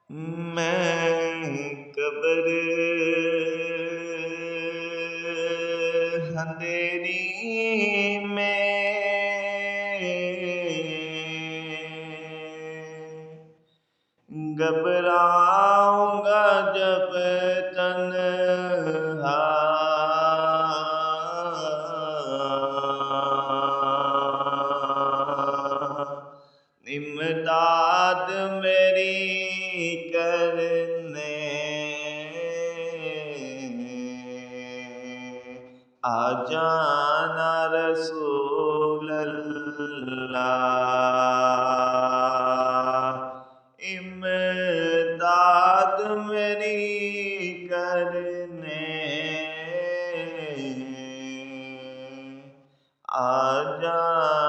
میں قبر اندھیری میں گھبراؤں گا جب تنہا امداد میری کرنے آ جانا رسول اللہ، امداد میری کرنے آ جانا